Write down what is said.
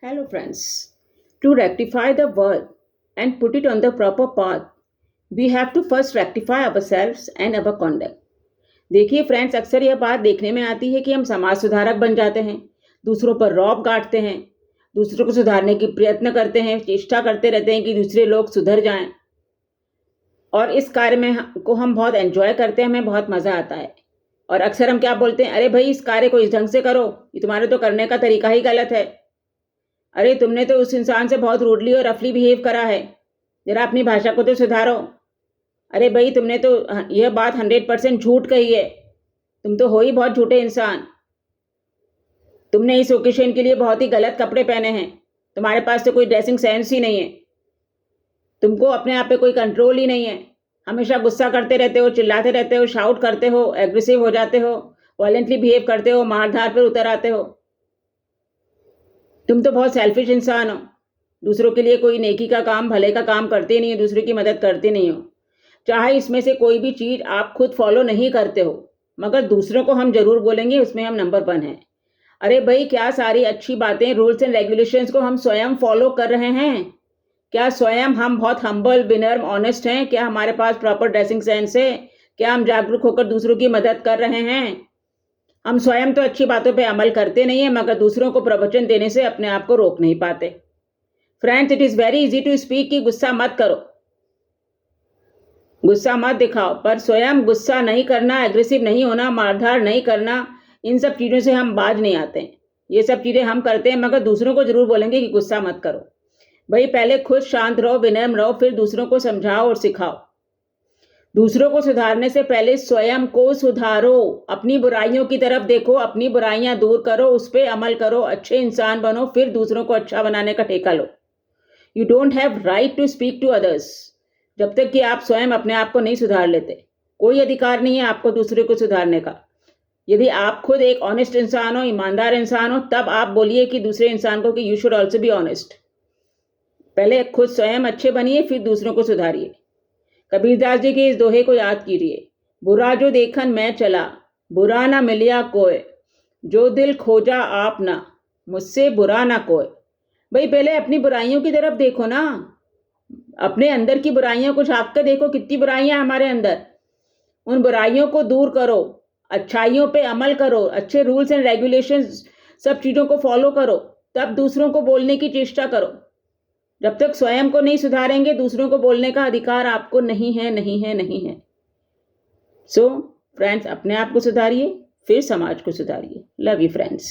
Hello, friends. To rectify the world and put it on the proper path, we have to first rectify ourselves and our conduct. देखिए friends, अक्सर यह बात देखने में आती है कि हम समाज सुधारक बन जाते हैं, दूसरों पर रौब गांठते हैं, दूसरों को सुधारने की प्रयत्न करते हैं, चेष्टा करते रहते हैं कि दूसरे लोग सुधर जाएं। और इस कार्य में को हम बहुत एंजॉय करते हैं, हमें बहुत मज़ा आता है। और अक्सर हम क्या बोलते हैं, अरे भाई इस कार्य को इस ढंग से करो, ये तुम्हारे तो करने का तरीका ही गलत है। अरे तुमने तो उस इंसान से बहुत रूडली और रफली बिहेव करा है, जरा अपनी भाषा को तो सुधारो। अरे भाई तुमने तो यह बात 100% झूठ कही है, तुम तो हो ही बहुत झूठे इंसान। तुमने इस ओकेशन के लिए बहुत ही गलत कपड़े पहने हैं, तुम्हारे पास तो कोई ड्रेसिंग सेंस ही नहीं है, तुमको अपने आप पे कोई कंट्रोल ही नहीं है, हमेशा गुस्सा करते रहते हो, चिल्लाते रहते हो, शाउट करते हो, एग्रेसिव हो जाते हो, वायलेंटली बिहेव करते हो, मारधार पर उतर आते हो। तुम तो बहुत सेल्फिश इंसान हो, दूसरों के लिए कोई नेकी का काम, भले का काम करते नहीं हो, दूसरों की मदद करते नहीं हो। चाहे इसमें से कोई भी चीज़ आप खुद फॉलो नहीं करते हो, मगर दूसरों को हम जरूर बोलेंगे उसमें हम नंबर 1 हैं। अरे भाई क्या सारी अच्छी बातें, रूल्स एंड रेगुलेशंस को हम स्वयं फॉलो कर रहे हैं? क्या स्वयं हम बहुत हम्बल, विनम्र, ऑनेस्ट हैं? क्या हमारे पास प्रॉपर ड्रेसिंग सेंस है? क्या हम जागरूक होकर दूसरों की मदद कर रहे हैं? हम स्वयं तो अच्छी बातों पे अमल करते नहीं है, मगर दूसरों को प्रवचन देने से अपने आप को रोक नहीं पाते। Friends, it is very easy to speak कि गुस्सा मत करो, गुस्सा मत दिखाओ, पर स्वयं गुस्सा नहीं करना, एग्रेसिव नहीं होना, मारधार नहीं करना, इन सब चीज़ों से हम बाज नहीं आते हैं। ये सब चीज़ें हम करते हैं, मगर दूसरों को जरूर बोलेंगे कि गुस्सा मत करो। भाई पहले खुद शांत रहो, विनम्र रहो, फिर दूसरों को समझाओ और सिखाओ। दूसरों को सुधारने से पहले स्वयं को सुधारो, अपनी बुराइयों की तरफ देखो, अपनी बुराइयां दूर करो, उस पर अमल करो, अच्छे इंसान बनो, फिर दूसरों को अच्छा बनाने का ठेका लो। You don't have right to speak to others. जब तक कि आप स्वयं अपने आप को नहीं सुधार लेते, कोई अधिकार नहीं है आपको दूसरे को सुधारने का। यदि आप खुद एक ऑनेस्ट इंसान हो, ईमानदार इंसान हो, तब आप बोलिए कि दूसरे इंसान को कि you should also be honest. पहले खुद स्वयं अच्छे बनिए, फिर दूसरों को सुधारिए। कबीरदास जी के इस दोहे को याद कीजिए, बुरा जो देखन मैं चला, बुरा ना मिलिया कोय, जो दिल खोजा आप ना, मुझसे बुरा ना कोय। भाई पहले अपनी बुराइयों की तरफ देखो ना, अपने अंदर की बुराइयों को झांक कर देखो, कितनी बुराइयां हमारे अंदर। उन बुराइयों को दूर करो, अच्छाइयों पे अमल करो, अच्छे रूल्स एंड रेगुलेशंस, सब चीज़ों को फॉलो करो, तब दूसरों को बोलने की चेष्टा करो। जब तक स्वयं को नहीं सुधारेंगे, दूसरों को बोलने का अधिकार आपको नहीं है, नहीं है, नहीं है। सो फ्रेंड्स, अपने आप को सुधारिए, फिर समाज को सुधारिए। Love you friends.